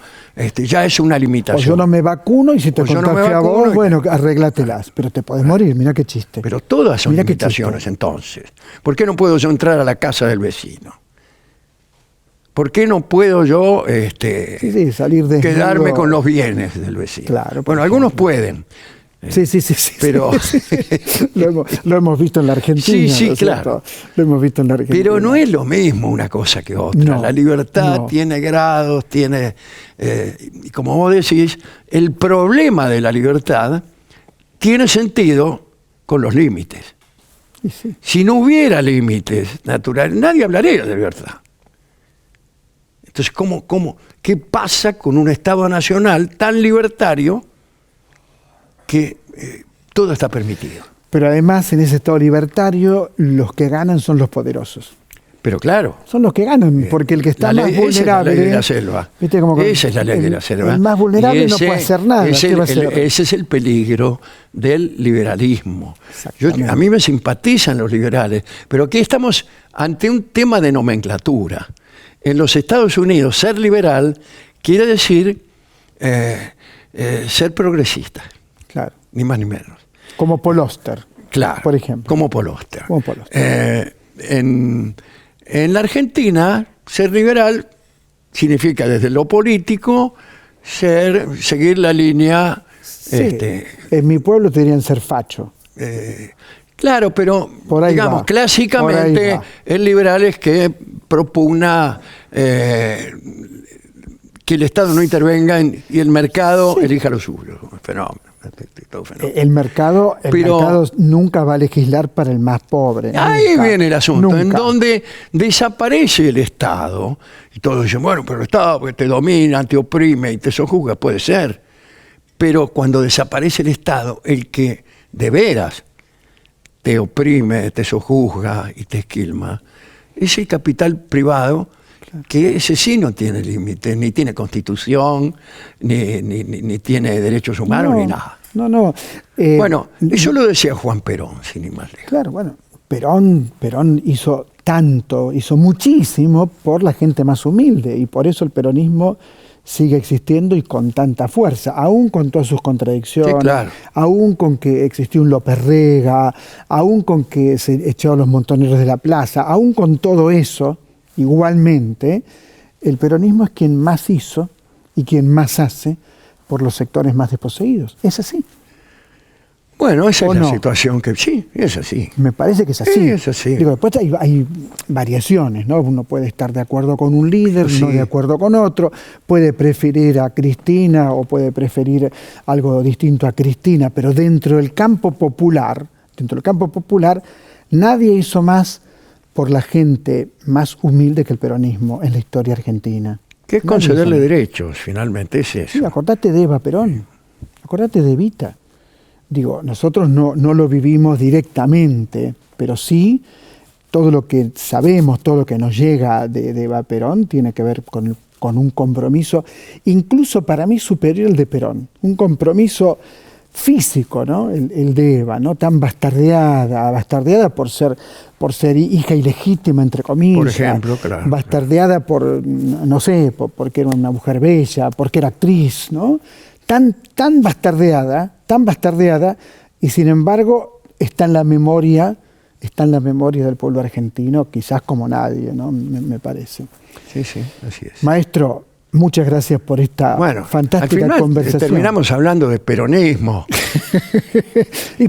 Ya es una O limitación. yo no me vacuno y si te O yo no me contagia a vacuno vos, y- bueno, arréglatelas. Pero te podés morir, mira qué chiste. Pero todas son Mira qué limitaciones, chiste. entonces. ¿Por qué no puedo yo entrar a la casa del vecino? ¿Por qué no puedo yo Sí, salir desnudo. quedarme con los bienes del vecino? Claro, por Bueno, algunos ejemplo. pueden. Sí. Pero- lo hemos visto en la Argentina. Sí, ¿no es claro. cierto? Lo hemos visto en la Argentina. Pero no es lo mismo una cosa que otra. No, La libertad no. tiene grados, tiene... y como vos decís, el problema de la libertad tiene sentido con los límites. Y sí. Si no hubiera límites naturales, nadie hablaría de libertad. Entonces, ¿qué pasa con un Estado nacional tan libertario que todo está permitido? Pero además, en ese estado libertario, los que ganan son los poderosos. Pero claro, Son los que ganan, porque el que está la más ley- esa es la vulnerable... ley de la selva. ¿viste? Como Esa es la ley de la selva. El más vulnerable Y no puede hacer nada. ¿Qué va a hacer? Ese es el peligro del liberalismo. Exactamente. A mí me simpatizan los liberales, pero aquí estamos ante un tema de nomenclatura. En los Estados Unidos, ser liberal quiere decir ser progresista, Claro. ni más ni menos. Como Paul Auster, Claro, por ejemplo. como Paul Auster. Como Paul Auster. En la Argentina, ser liberal significa desde lo político seguir la línea... Sí, en mi pueblo te dirían ser facho. Claro, pero Por ahí digamos, va, clásicamente por ahí va. el liberal es que propugna que el Estado no intervenga y el mercado elija lo suyo. Fenómeno. Todo fenómeno. El mercado nunca va a legislar para el más pobre. Ahí nunca, viene el asunto, en nunca. donde desaparece el Estado, y todos dicen, bueno, pero el Estado porque te domina, te oprime y te sojuzga, puede ser. Pero cuando desaparece el Estado, el que de veras te oprime, te sojuzga y te esquilma, es el capital privado, que ese sí no tiene límites, ni tiene constitución, ni tiene derechos humanos, ni nada. No. Bueno, eso lo decía Juan Perón, sin ir más lejos. Claro, bueno, Perón hizo tanto, hizo muchísimo por la gente más humilde y por eso el peronismo sigue existiendo y con tanta fuerza, aún con todas sus contradicciones, Sí, claro. aún con que existió un López Rega, aún con que se echaron los montoneros de la plaza, aún con todo eso, igualmente, el peronismo es quien más hizo y quien más hace por los sectores más desposeídos. Es así. Bueno, esa es la no? situación que sí, es así. Me parece que es así. Sí, es así. Digo, después hay variaciones, ¿no? Uno puede estar de acuerdo con un líder, Sí. no de acuerdo con otro, puede preferir a Cristina o puede preferir algo distinto a Cristina, pero dentro del campo popular, nadie hizo más por la gente más humilde que el peronismo en la historia argentina. Que es Nadie concederle hizo más. derechos, finalmente, es eso. Sí, acordate de Eva Perón, acordate de Evita. Digo, nosotros no lo vivimos directamente, pero sí todo lo que sabemos, todo lo que nos llega de Eva Perón tiene que ver con un compromiso, incluso para mí superior al de Perón, un compromiso físico, ¿no? El de Eva, ¿no? Tan bastardeada por ser hija ilegítima, entre comillas. Por ejemplo, claro. Bastardeada por, no sé, porque era una mujer bella, porque era actriz, ¿no? Tan bastardeada, y sin embargo está en la memoria del pueblo argentino, quizás como nadie, ¿no? Me parece. Sí, sí, así es. Maestro, muchas gracias por esta fantástica al final, conversación. terminamos hablando de peronismo.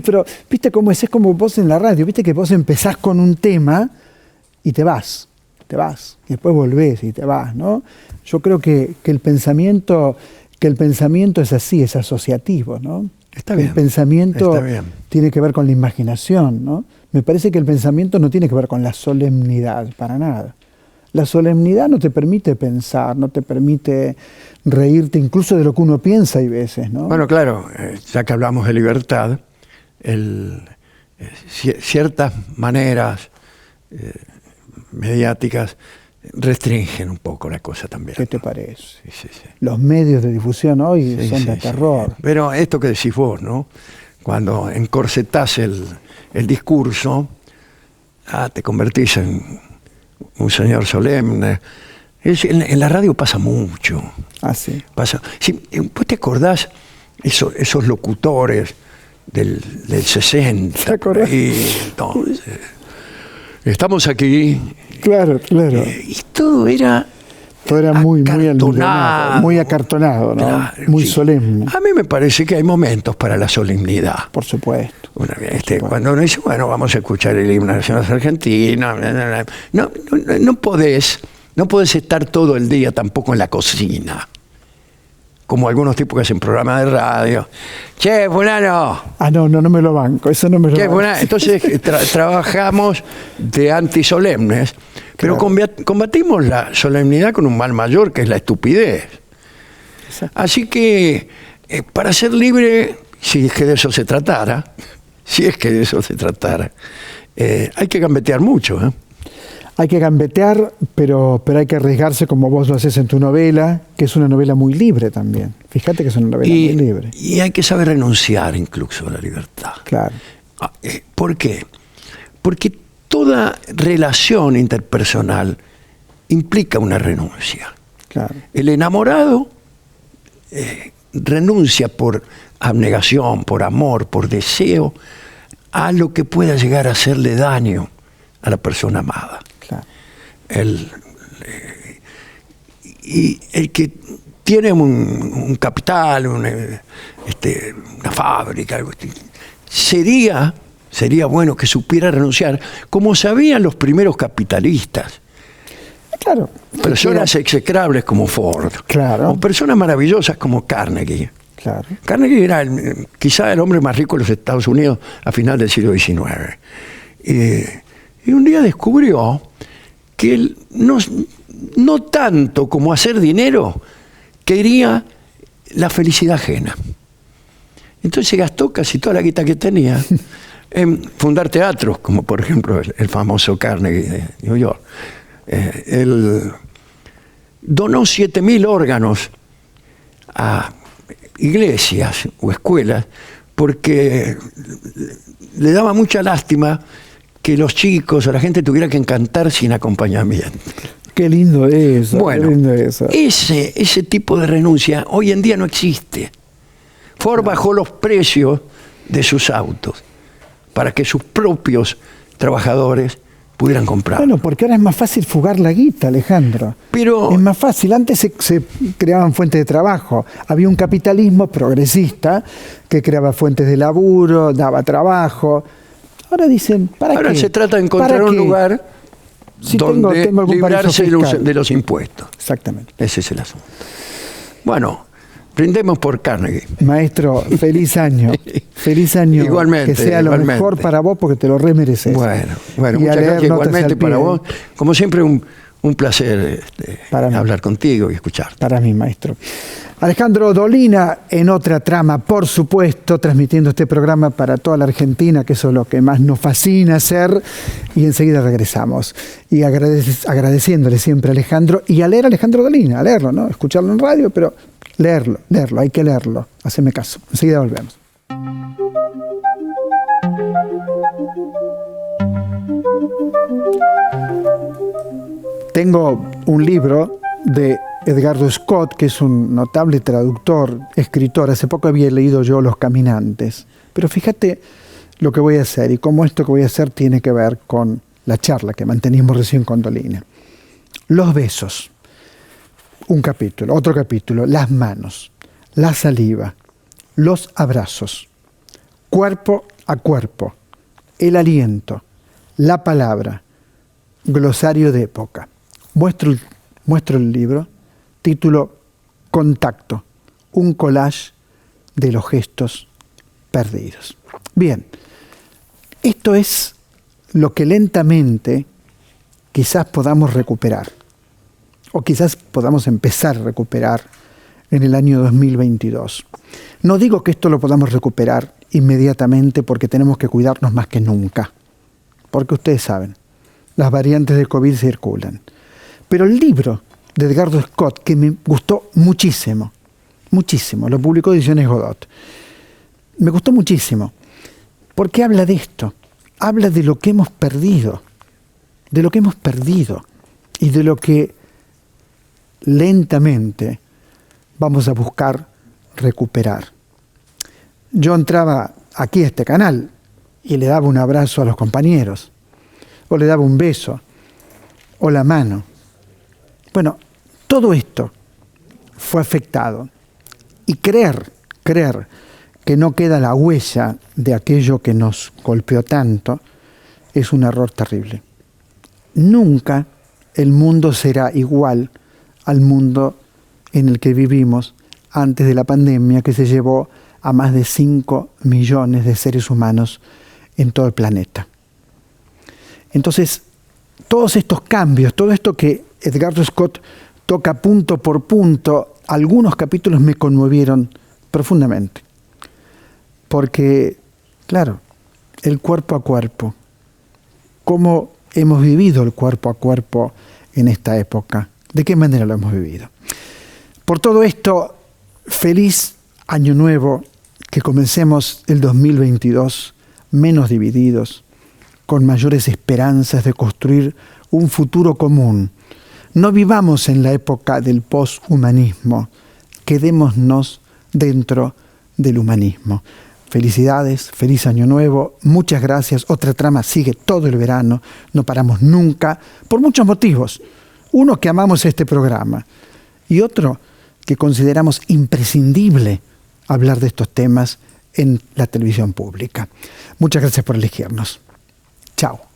Pero, ¿viste cómo es? Es como vos en la radio, ¿viste que vos empezás con un tema y te vas, y después volvés y te vas, ¿no? Yo creo que el pensamiento es así, es asociativo, ¿no? Está bien. El pensamiento Está bien. tiene que ver con la imaginación, ¿no? Me parece que el pensamiento no tiene que ver con la solemnidad, para nada. La solemnidad no te permite pensar, no te permite reírte incluso de lo que uno piensa hay veces, ¿no? Bueno, claro, ya que hablamos de libertad, ciertas maneras mediáticas restringen un poco la cosa también. ¿Qué te parece? Sí, sí, sí. Los medios de difusión hoy Sí, son sí, de sí. terror. Pero esto que decís vos, ¿no? Cuando encorsetás el discurso, te convertís en un señor solemne. En la radio pasa mucho. Ah, sí. Sí, ¿vos te acordás esos locutores del 60? ¿Te acordás? Entonces, estamos aquí. Claro. Y todo era muy acartonado, ¿no? Claro, muy sí. solemne. A mí me parece que hay momentos para la solemnidad. Por supuesto. Cuando uno dice, bueno, vamos a escuchar el himno nacional argentino, no podés estar todo el día tampoco en la cocina, como algunos tipos que hacen programas de radio. Che, fulano. No me lo banco, eso no me lo banco. Entonces trabajamos de antisolemnes, pero combatimos la solemnidad con un mal mayor, que es la estupidez. Exacto. Así que, para ser libre, si es que de eso se tratara, hay que gambetear mucho, ¿eh? Hay que gambetear, pero hay que arriesgarse como vos lo haces en tu novela, que es una novela muy libre también. Fíjate que es una novela muy libre. Y hay que saber renunciar incluso a la libertad. Claro. ¿Por qué? Porque toda relación interpersonal implica una renuncia. Claro. El enamorado renuncia por abnegación, por amor, por deseo, a lo que pueda llegar a hacerle daño a la persona amada. Claro. Y el que tiene un capital, una fábrica, algo así, sería bueno que supiera renunciar, como sabían los primeros capitalistas. Claro. Personas execrables como Ford. Claro. O personas maravillosas como Carnegie. Claro. Carnegie era quizá el hombre más rico de los Estados Unidos a final del siglo XIX. Y un día descubrió que él no tanto como hacer dinero, quería la felicidad ajena. Entonces se gastó casi toda la guita que tenía en fundar teatros, como por ejemplo el famoso Carnegie de New York. Él donó 7.000 órganos a iglesias o escuelas porque le daba mucha lástima que los chicos o la gente tuviera que cantar sin acompañamiento. Qué lindo eso. Bueno, qué lindo eso. ese tipo de renuncia hoy en día no existe. Ford bajó los precios de sus autos para que sus propios trabajadores pudieran comprar. Bueno, porque ahora es más fácil fugar la guita, Alejandro. Pero Es más fácil. Antes se creaban fuentes de trabajo. Había un capitalismo progresista que creaba fuentes de laburo, daba trabajo. Ahora dicen, ¿para qué? ahora se trata de encontrar ¿Para un qué? lugar Si donde tengo algún paraíso librarse fiscal. de los impuestos. Exactamente. Ese es el asunto. Bueno, brindemos por Carnegie. Maestro, feliz año. Feliz año. Igualmente, Que sea lo igualmente. mejor para vos porque te lo remereces. Bueno, Y muchas a leer gracias notas igualmente al para pie. vos. Como siempre, un placer Para mí. hablar contigo y escucharte. Para mí, maestro. Alejandro Dolina, en otra trama, por supuesto, transmitiendo este programa para toda la Argentina, que eso es lo que más nos fascina hacer, y enseguida regresamos. Y agradeciéndole siempre a Alejandro, y a leer a Alejandro Dolina, a leerlo, ¿no? Escucharlo en radio, pero leerlo, hay que leerlo. Haceme caso. Enseguida volvemos. Tengo un libro de Edgardo Scott, que es un notable traductor, escritor. Hace poco había leído yo Los Caminantes. Pero fíjate lo que voy a hacer y cómo esto que voy a hacer tiene que ver con la charla que mantenimos recién con Dolina. Los besos. Un capítulo, otro capítulo. Las manos, la saliva, los abrazos, cuerpo a cuerpo, el aliento, la palabra, glosario de época. Muestro el libro, título Contacto, un collage de los gestos perdidos. Bien, esto es lo que lentamente quizás podamos recuperar, o quizás podamos empezar a recuperar en el año 2022. No digo que esto lo podamos recuperar inmediatamente porque tenemos que cuidarnos más que nunca, porque ustedes saben, las variantes de COVID circulan. Pero el libro de Edgardo Scott, que me gustó muchísimo, lo publicó Ediciones Godot, me gustó muchísimo, porque habla de esto, habla de lo que hemos perdido, y de lo que lentamente vamos a buscar recuperar. Yo entraba aquí a este canal y le daba un abrazo a los compañeros, o le daba un beso, o la mano. Bueno, todo esto fue afectado. Y creer que no queda la huella de aquello que nos golpeó tanto es un error terrible. Nunca el mundo será igual al mundo en el que vivimos antes de la pandemia, que se llevó a más de 5 millones de seres humanos en todo el planeta. Entonces, todos estos cambios, todo esto que Edgardo Scott toca punto por punto, algunos capítulos me conmovieron profundamente. Porque, claro, el cuerpo a cuerpo, cómo hemos vivido el cuerpo a cuerpo en esta época, de qué manera lo hemos vivido. Por todo esto, feliz año nuevo, que comencemos el 2022 menos divididos, con mayores esperanzas de construir un futuro común. No vivamos en la época del poshumanismo, quedémonos dentro del humanismo. Felicidades, feliz año nuevo, muchas gracias. Otra trama sigue todo el verano, no paramos nunca, por muchos motivos. Uno, que amamos este programa, y otro, que consideramos imprescindible hablar de estos temas en la televisión pública. Muchas gracias por elegirnos. Chao.